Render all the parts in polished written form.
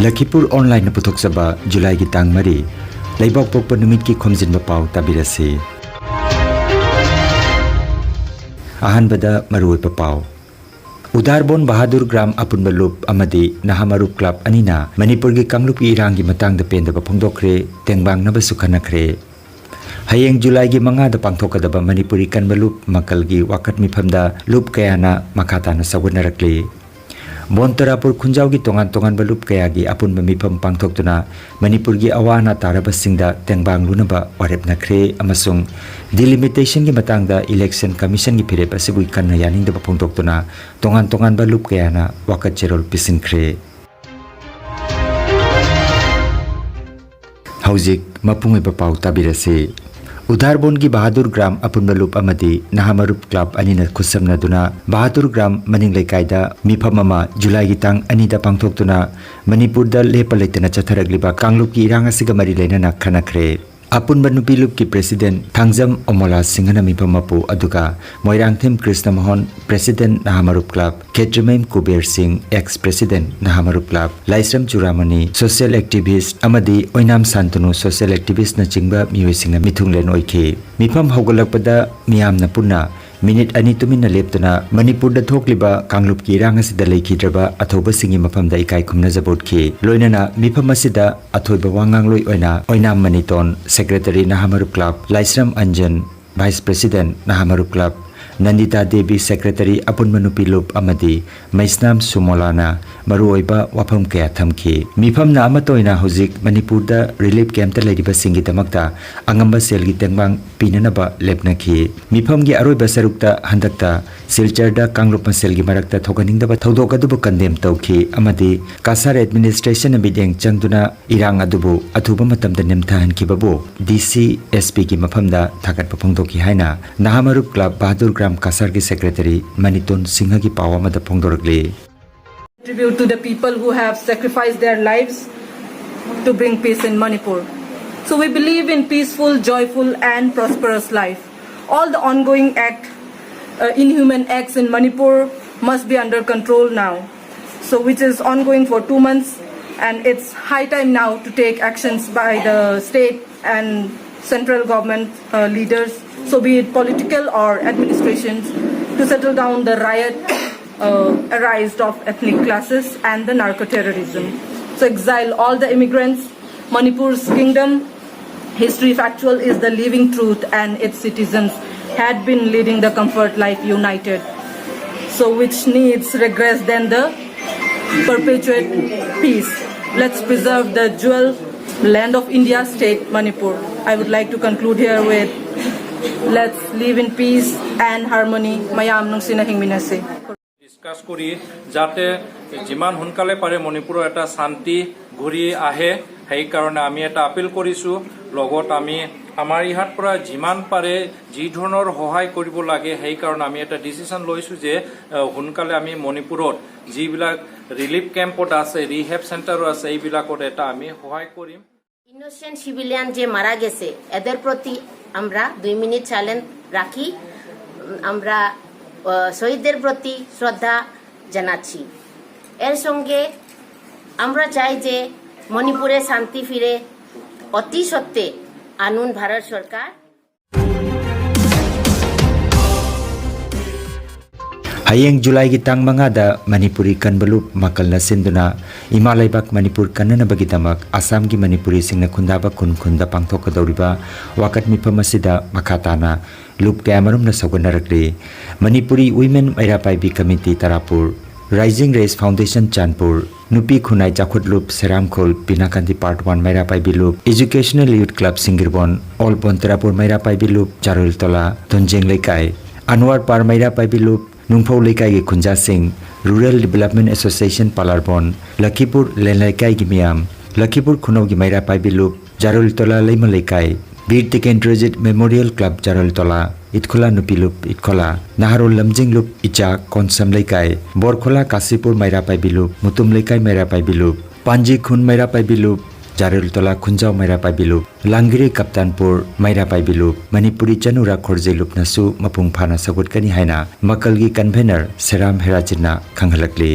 Lakhipuronline puthokchaba July gi tang mari leibok pokpa numit ki Khomjinba Pao tabirasi. Ahanbada maruipa Pao. Udarbon Bahadur Gram Apunba Loop Amadi Nahamarup Club Anina Manipur gi Kanglup Irang gi matang da pendaba phongdokre tengbang naba sukhanakre. Hayeng July gi manga da pangthokadaba Manipuri Kanbalup Makal gi wakat mifamda loop kayana makata na sagunarakli. Bontarapur Khunjau gi tongan balup kaya gi apun mifam pangthoktuna Manipur gi awana taraba singda tengbang lunaba warep nakre amasung delimitation gi matangda election commission gi phirep asibui kanna yaning da phongtoktuna tongan balup kaya na wakat cherol pisinkre. Haujik mapungai Pao tabirase. Udarbon gi Bahadur Gram Apunba Loop Amadi Nahamarup Club Anina Khusamna Duna Bahadur Gram Maning Laikai Mifam ama July gi tang anida pangthoktuna Manipur da lepa leitana chatharagliba Kanglup ki irang asiga mari leinana khanakre. Apunba nupi loop ki president Thangjam Omola Singhana mifamapu aduga Moirangthim Krishna Mohan president Nahamarup Club Ketrimaim Kuber Singh ex-president Nahamarup Club Laisram Churamani social activist Amadi Oinam Santunu social activist na chingba mioi singna mithunglen oikhi mifam haugalakpada miyamna punna minute ani tumina leptuna Manipur da thokliba Kanglup ki irang asida leikidraba athoba singi mafam da ikai khumna jabotki loinana mifam asida athoiba wangangloi oinam maniton secretary Nahamarup Club Laisram Anjan vice president Nahamarup Club Nandita Devi secretary Apunba nupi loop amadi Maisnam Sumolana maruoiba wafam kaya thamki mifam na amatoina hojik Manipur da relief camp ta leriba singi damakta angamba sel gi tengbang pinanaba lepnaki mifam gi aroiba sarukta handakta silchar da Kanglup sel gi marakta thoganingdaba thodok adubu condemn tawki amadi kasar administration abideng changduna irang adubu athuba matamda nemthahan kibabu DC SP gi mafamda thakat phongdoki haina Nahamarup Club Bahadur Gram Kasar gi secretary Maniton Singha gi pawa mada phongdoragli. Tribute to the people who have sacrificed their lives to bring peace in Manipur. So we believe in peaceful, joyful and prosperous life. All the ongoing inhuman acts in Manipur must be under control now. So which is ongoing for 2 months, and it's high time now to take actions by the state and central government leaders, so be it political or administrations, to settle down the riot arised of ethnic classes and the narco-terrorism. So exile all the immigrants. Manipur's kingdom history factual is the living truth, and its citizens had been leading the comfort life united. So which needs regress than the perpetuate peace. Let's preserve the jewel land of India, state Manipur. I would like to conclude here with let's live in peace and harmony. Mayam nung sinahing minase. Discuss করি যাতে যিমান সোনকালে পাৰে মণিপুৰৰ এটা শান্তি ঘূৰি আহে সেই কাৰণে আমি এটা আপিল কৰিছোঁ লগত আমি আমাৰ ইহাত পৰা যিমান পাৰে যি ধৰণৰ সহায় কৰিব লাগে সেই কাৰণে আমি এটা ডিসিশন লৈছোঁ যে সোনকালে আমি মণিপুৰত যিবিলাক ৰিলিফ কেম্পত আছে ৰিহেব চেণ্টাৰো আছে এইবিলাকত এটা আমি সহায় কৰিম ইনোসেন্ট সিভিলিয়ান যে মারা গেছে এদের প্রতি আমরা 2 মিনিট সাইলেন্ট রাখি আমরা শহীদদের প্রতি শ্রদ্ধা জানাচ্ছি এর সঙ্গে আমরা চাই যে মণিপুরে শান্তি ফিরে অতি সত্ত্বে আনুন ভারত সরকার Hayeng July gi tang manga da Manipuri Kanbalup makal na sinduna Imalaybak Manipur kanana bagitamak Assam gi Manipuri singna khundaba khunda pangthokadoriba wakat mifam asida makhatana loop kamarum na sagunarakli Manipuri Women Mairapaibi Committee Tarapur Rising Race Foundation Chanpur Nupi Khunai Jakhut Loop Seramkhol Pinakandi Part 1 Mairapaibi Loop Educational Youth Club Singirbon All Bontarapur Mairapaibi Loop Charultola Tonjeng Laikai Anwar Par Mairapaibi Loop Nungphau Laikai gi Khunja Singh Rural Development Association Palarbon Lakhipur Lenlaikai gi Miam Lakhipur Khunau gi Mairapaibi Loop Jarultola Leima Laikai Bir Tikendrojit Memorial Club Jarultola Itkhola Nupi Loop Itkhola Naharul Lamjing Loop Icha Konsam Laikai Borkhola Kasipur Mairapaibi Loop Mutum Laikai Mairapaibi Loop Panji Khun Mairapaibi Loop Jarultola Khunjau Mairapaibi Loop Langgiri Kaptanpur Mairapaibi Loop Manipuri Chanura Khorje Loop nasu mapung phana sagutkani haina makalgi convener Seram Herajina khanghalakli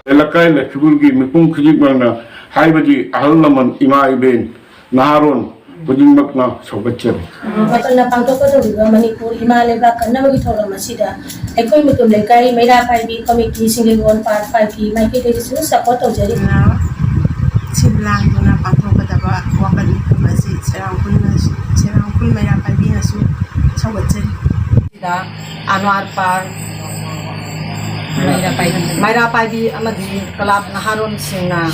Lakai Lakhipurongi mipum khujikmana haibadi ahal laman ima iben naharon khujikmakna sawgatchari. Makalna pangtokadoriba Manipur ima lebak kannabagi thoram asida aikoi mitum lekai maira paibi committee single part 5 ki maikaidesu support tawjari. Siblang na pangtokadaba wakal masi serangkul maira paibi nasu sawgatchari. Anwar Par Mayra Paibi amadi Kalab Naharon Singna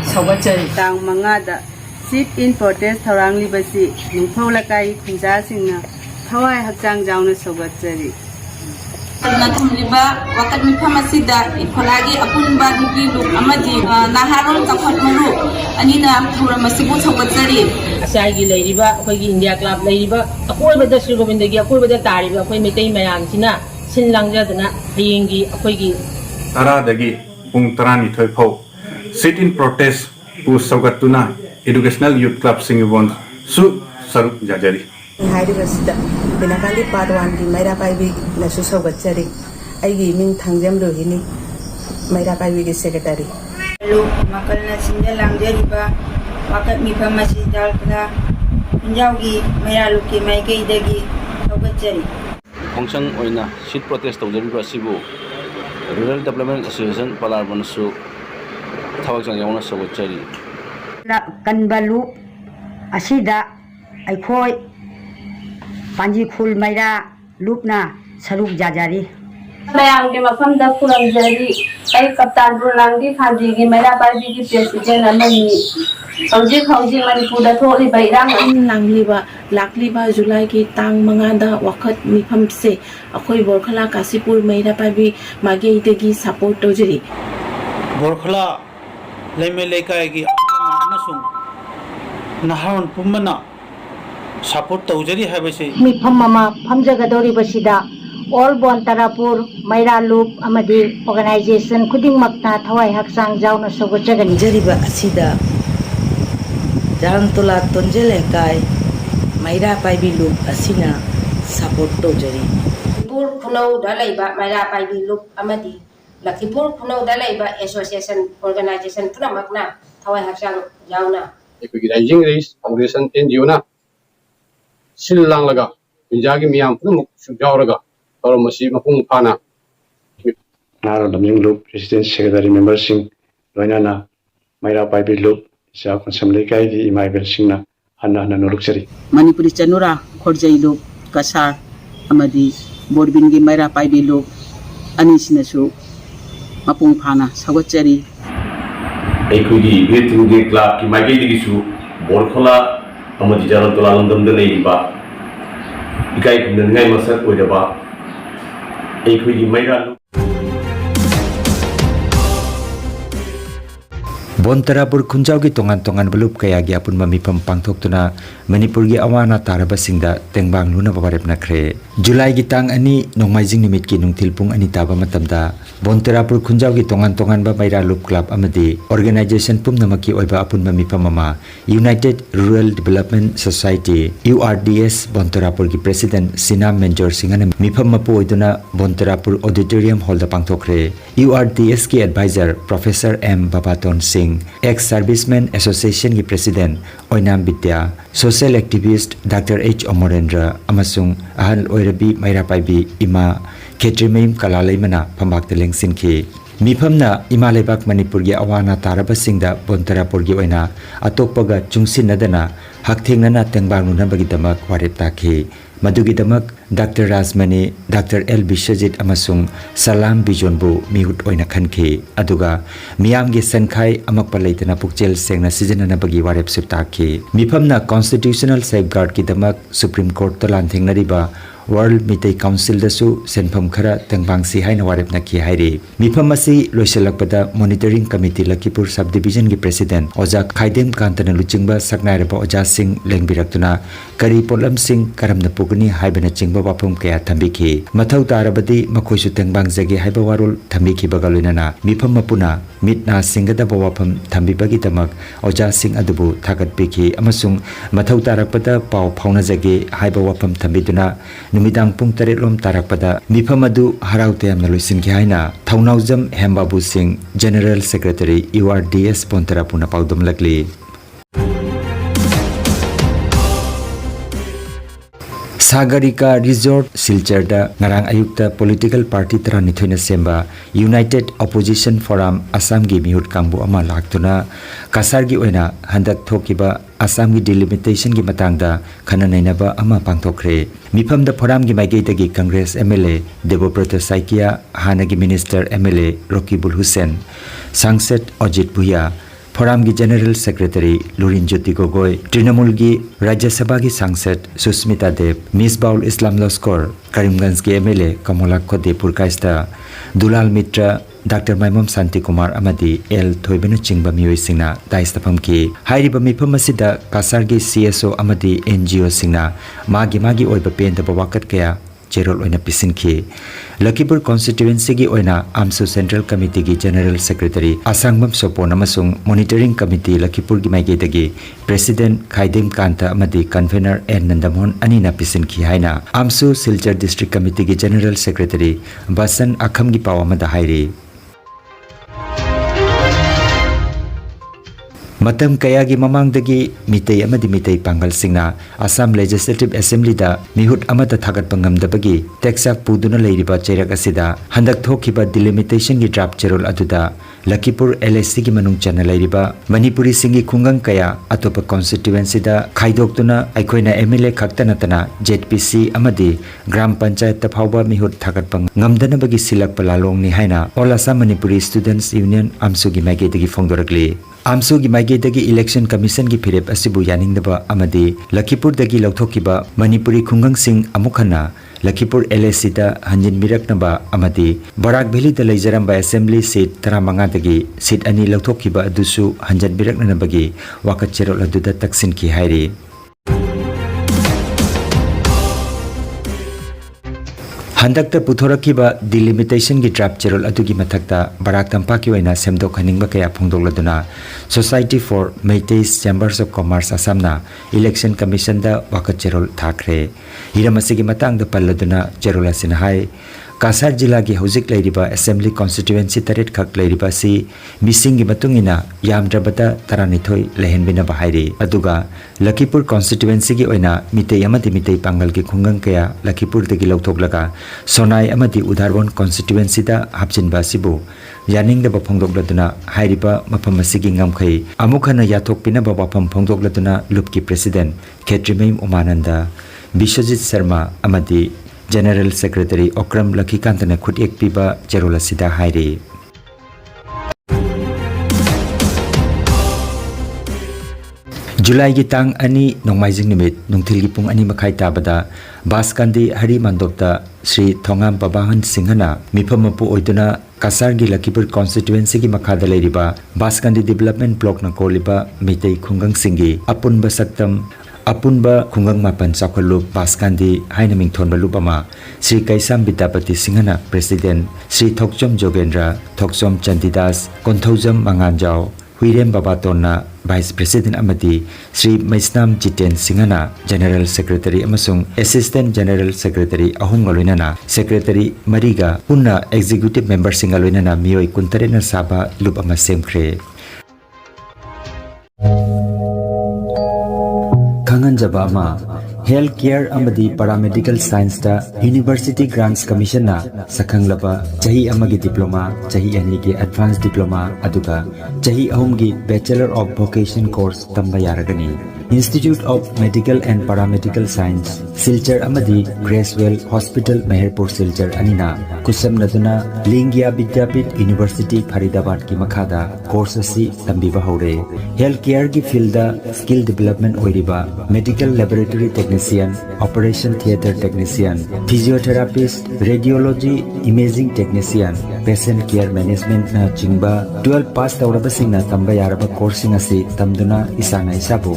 Sawachari Tang Mangada Sit in protest Tarang Libasi Ningpolakai Kunjasingna Hawai Hakjang Jauna Sawachari Natumliba wakat mipamasida ikolagi apunba higilu amadi naharon kaphat maru anina thuramasibu sawachari Asagi leiriba akoigi India Club leiriba akoibada Sri Govindagi akoibada tariba akoi meitai mayam sina sinlangjadana hayengi akoigi Taradagi pung 12 phau sit in protest pu saugatuna educational youth club singibon su saruk jajari Hairibasida Binakandi part 1 di Maira Paibi nasu sawgatchari aigi ming thangjam rohini Maira Paibi ki secretary Lu makalna sinja langjariba wakat mipamasi dalkna Punjaugi Maira Luki Maikaidagi Sawgatchari Khongchang oina sit protest tawjariba sibu Rural Development Association Palarban su thawakjang yauna sawgatchari Kanbalu asida aikhoi Panji Khul Maira Lupna Saruk Jajari mayam ke mafam da kuramjari ai kaptan Brunangdi Khadigi Maira Paibi ki president amani Khomjinba Manipur da tholi bairang nangliba lakliba July ki tang mangada wakat mifam se akoi borkhala Kasipur Maira Paibi mageidagi support tawjari borkhala leme lekai gi amasung naharon pumana support tawjari habase Mifam Mama Famjagadoribasida All Bon Tarapur Maira Loop Amadi Organization Kuding Makna Thawai Haksang Jauna Sawgatchagani jariba asida Jarantola Tonjelekai Maira Paibi Loop asina support tawjari Lakhipur Khunau dalaiba Maira Paibi Loop amadi Lakhipur Khunau dalaiba association organization punamakna thawai haksang jauna Ekoi rising race foundation NGO na sillang laga pinjagi miyam pumuk sujawraga toramasi mapung phana Naro damjing loop president secretary member sing loinana Maira Paibi loop sa konsamlei kai gi imaibel singna hanna noluksari Manipuri Chanura Khorjai Loop Kasar Amadi Borbingi Maira Paibi Loop Anisinasu Mapung Phana Sawgatchari aikoigi Vetuge club ki mageidagi su borkhala amadi jarantola landamda leiriba ikai kumnai masak oidaba aikoigi Maira Bontarapur Khunjaugi tongan belup kayagi apun mamipam pangthoktuna Manipurgi awana tarabasingda tengbang luna babarep nakre July gi tang ani nongmaijing nimit ki nungthil pung ani taba matamda Bontarapur Khunjaugi tongan ba Maira Loop Club amadi organization pumnamaki oiba apun mamipam mama United Rural Development Society URDS Bontarapur gi president Sinam Menjor Singana mipam mapu oiduna Bontarapur auditorium hall da pangthokre URDS ki advisor Professor M Babaton Singh ex-servicemen association ki president Oinam Bidya social activist Dr. H. Omorendra amasung ahal oirabi Maira Paibi ima Ketrimayim Kalalaimana Pambak Telengsin ki Mifamna ima lebak Manipur gi awana tarabasingda Bontarapur gi oina atokpaga chungsinadana hakthengna tengbangnu bagi damak warep takhi Madugi damak Dr. Razmani Dr. L. Bishajit amasung Salam Bijonbu mihut oina khanki aduga miyamgi sankhai amakpa leitana pukchel sengna sijana bagi warep sutaki mifamna constitutional safeguard ki damak Supreme Court tolan thengnariba World Meeting Council dasu senpham khara tengbangsi haina warep nakhi hairi mifam asi loisalakpada monitoring committee Lakhipur subdivision gi president Oja Khaidem Kantana luchingba saknairaba Oja Singh lengbirakuna kari polam sing karamna pugni haibana chingba wapum kaya thambiki mathau tarabadi makhoisu tengbang jagi haiba warul thambiki bagalunana mifam mapuna mitna singada bawapam thambibagi tamak Oja Singh adubu thagat biki amasung mathau tarakpada pau phauna jagi haiba wapam thambiduna नुमिदांग पुंग तरेट लोम तारकपदा मिफम अदु हराउ तयामना लोइसिनखि हाइना Thounaojam Hembabu Singh general secretary URDS पोंतरापुना पाउदम लगली Sagarika Resort Silcharda ngarang ayukta political party taranithoina semba United Opposition Forum Assam gi mihut kangbu ama laktuna kasar gi oina handak thokiba Assam gi delimitation gi matangda khana nainaba ama pangthokre mifam da forum gi maigei dagi Congress MLA Devobrata Saikia hanagi Minister MLA Rokibul Hussain Sangsad Ajit Bhuya forum की general secretary Lurin ज्योति गोगोई तृणमूल की राज्यसभा की सांसद सुस्मिता देव मिसबाउल इस्लाम लस्कर करीमगंज के MLA Kamalaksha देपुर काइस्ता Dulal मित्र doctor माइमम Shanti Kumar अमदी L थोइबन चिंगबा मियोइ सिंगना दाइस्तफम की हाइरिबा मिफम असिदा कासार की CSO अमदी NGO सिंगना मागी ओइबा पेंदबा वाकत कया चेरोल ओइना पिसिनखि Lakhipur constituency की ओइना आमसु सेंट्रल कमिटी की जनरल सेक्रेटरी असंगमम सोपोन अमसुंग मॉनिटरिंग कमिटी लखीपुर की माइगेदगी प्रेसिडेंट खाइदेम कांता अमदी कन्वेनर एन नंदमोहन अनिना पिसिनखि हाइना आमसु सिलचर डिस्ट्रिक्ट कमिटी की जनरल सेक्रेटरी बसन अखम की पाव अमदा हाइरी मतम कया की ममांगदगी मितै अमदी मितै पांगल सिंगना असम लेजिस्लेटिव असेंबली दा मिहुट अमता थागत पंगमदबगी टेक्साक पुदुना लेरिबा चेरक असिदा हंदक थोखिबा डिलिमिटेशन की ड्राफ्ट चेरोल अदुदा लखीपुर LSC की मनुंग चना लेरिबा मणिपुरी सिंगी खुंगंग कया अतोप कॉन्स्टिट्यूएंसी दा खाइदोक्तुना अखोइना MLA खक्तनतना ZPC अमदी ग्राम पंचायत तफावबा मिहुट थागत पंग ngमदनबगी सिलक पलालोंगनि हाइना all Assam Manipuri students union आमसुगी माइगेदगी फोंदोरगली आमसु की माइगेदगी इलेक्शन कमीशन की फिरेप असिबु यानिंगदबा अमदी लखीपुर दगी लौथोकिबा मणिपुरी खुंगंग सिंह अमुखना लखीपुर LSC दा हंजिन मिरकनबा अमदी बराक वैली दा लेजरंबा असेंबली सीट 15 दगी सीट अनि लौथोकिबा अदुसु हंजन मिरकनबगी वाकत चेरोल अदुदा तक्सिन की हाइरी हंदकता पुथोरकिबा डिलिमिटेशन की ड्राफ्ट चेरोल अदुगी मथक्ता बराक तंपाक की ओइना सेमदोखनिंगबा कया फोंदोगलदुना society for Meiteis chambers of commerce असमना इलेक्शन कमीशन दा वाकत चेरोल थाखरे हिरमसिगी मतंगदा पल्लदुना चेरोल असिना हाय कासार जिला की हौजिक लेरिबा असेंबली कॉन्स्टिट्यूएंसी तरेट खक लेरिबा सी मिसिंगी मतुंगिना यामद्रबता तरानिथोय लेहनबिना बाहायरी अदुगा लखीपुर कॉन्स्टिट्यूएंसी की ओइना मितै अमदी मितै पांगल की खुंगंग कया लखीपुर दगी लौथोकलगा सोनाई अमदी उधारबोन कॉन्स्टिट्यूएंसी दा हापचिनबा सिबु यानिंगदबा फोंदोकलदुना हायरिबा मफम असिगी ngamkhai अमुखना याथोकपिनबा वाफम फोंदोकलदुना लुप की प्रेसिडेंट खेत्रिमेम उमानंदा विश्वजीत शर्मा अमदी जनरल सेक्रेटरी ओक्रम लखीकांत ने खुद एक पीबा चेरोल सिदा हाइरी जुलाई की तांग अनि नोंमाइजिंग निमित नुंथिल की पुंग अनि मखाई ताबदा बासकांदी हरि मंदोपता श्री थोंगाम बाबाहन सिंहना मिफमपु ओइदुना कासार की लखीपुर कॉन्स्टिट्यूएंसी की मखादा लेरिबा बासकांदी डेवलपमेंट ब्लॉक न कोलिबा मितै खुंगंग सिंगी अपुनबा सक्तम अपुनबा खुंगंग मापन चाखलुप बासकांदी हाइना मिंथोनबा लुपमा श्री कैसाम विद्यापति सिंहना प्रेसिडेंट श्री थोकचोम जोगेंद्र थोकचोम चंदीदास कोंथौजम मंगानजाओ हुइरेम बाबातोना वाइस प्रेसिडेंट अमदी श्री मैस्नाम जितेन सिंहना जनरल सेक्रेटरी अमसुंग असिस्टेंट जनरल सेक्रेटरी अहुंगा लोइनाना सेक्रेटरी मरीगा पुन्ना एग्जीक्यूटिव मेंबर सिंगा लोइनाना मियोय कुंतरेना साबा लुप अमा सेमख्रे खांगनजबा मा हेल्थ केयर अमदी पैरामेडिकल साइंस दा यूनिवर्सिटी ग्रांट्स कमीशन ना सखंगलबा चाही अमगी डिप्लोमा चाही अनि के एडवांस डिप्लोमा अदुगा चाही अहुमगी बैचलर ऑफ वोकेशन कोर्स तंबा यारगनी institute of medical and paramedical science Silchar अमदी ग्रेसवेल हॉस्पिटल मेहरपुर सिलचर अनिना कुसम नदुना लिंगिया विद्यापीठ यूनिवर्सिटी फरीदाबाद की मखादा कोर्स असि तंबीबा हौरे हेल्थ केयर की फील्ड दा स्किल डेवलपमेंट ओइरिबा medical laboratory technician operation theatre technician physiotherapist radiology imaging technician patient care management ना चिंबा 12 पास तौरबसिंगना तंबा यारबा कोर्सिंग असि तमदुना इसाना इसाबु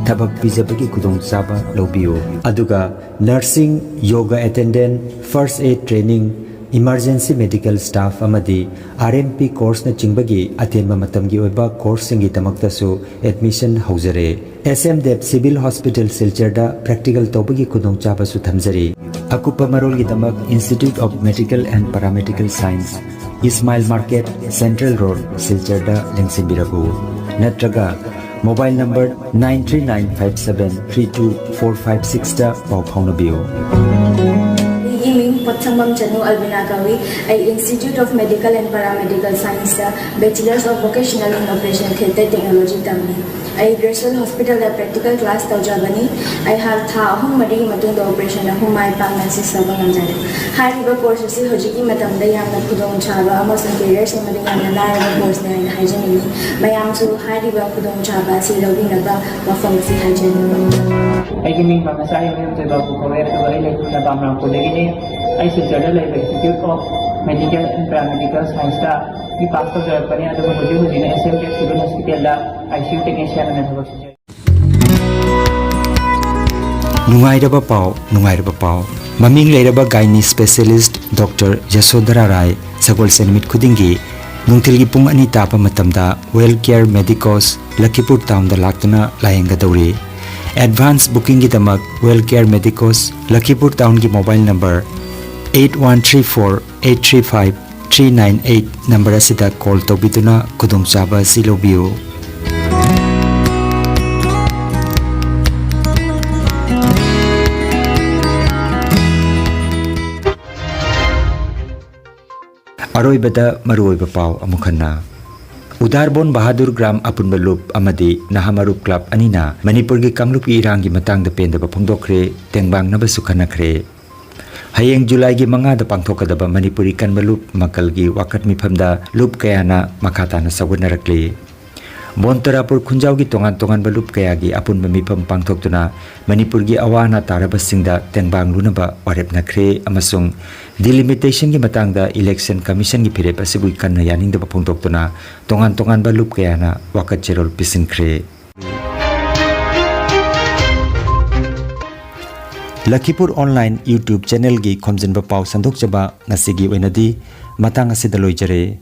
थबक पिजबगी खुदोंग चाबा लौबियो अदुगा nursing yoga attendant first aid training emergency medical staff amadi RMP course na chingbagi atenba matamgi oiba course singi tamaktasu admission haujare SMDEP Civil Hospital Silchar practical tobagi kudong chaba su thamjari akupa marol gi damak Institute of Medical and Paramedical Science Ismail Market Central Road Silchar da lengsimbirabu natraga mobile number 93957324456 da pau phaunabiu Potsamam Chanu Albina Gawi, I Institute of Medical and Paramedical Science, Bachelor's of Vocational in Operation Theatre Technology Tamni. I Gresham Hospital practical class Taujabani. I have Hum Madi Matun the operation of whom I Panasi Sabangan. Hariba courses Hojiki Matamda Yama Pudong Chaba, Amos and Careers and Madina course and hygiene. Mayamsu Hariba Pudong Chaba, Silobinaba, Wafamasi hygiene. I give me Manasai to the Bukover to the Bamra Kodegini. I suggested like Institute of Medical and Paramedical Science. We passed the Japan and the Muju in SMDEP Civil Hospital. ICU technician and University. Nungairaba Pao, Maming Leraba Gynae Specialist Dr. Jasodhara Rai, Sagol Senmit Kudingi, Nungtilgi Pung Anitapa Matamda, Well Care Medicos, Lakhipur Town the Laktuna, Layenga Dori. Advance booking gitamak Well Care Medicos, Lakhipur Town ki mobile number 8134-835-398 number asida call tobituna kudung chaba silobiu. Aroibada maruoiba pau amukhanna. Udarbon Bahadur Gram Apunba Loop Amadi Nahamarup Club Anina Manipur gi Kamlup Irangi matang da pendaba phongdokre tengbang naba sukhanakre. Hayeng July gi manga da pangthokadaba Manipuri kanba loop makal gi wakat mifamda loop kayana makata na sagunarakli. Bontarapur Khunjau gi tongan ba loop kaya gi apunba mifam pangthoktuna Manipur gi awana taraba singda tengbang lunaba warep nakre amasung delimitation gi matangda election commission gi phirep asibu kanna yaning da phongtoktuna tongan ba loop kayana wakat cherol pisinkre. Lakhipuronline YouTube channel gi Khomjinba Pao sandok chaba ngasigi oinadi matang asida loijare.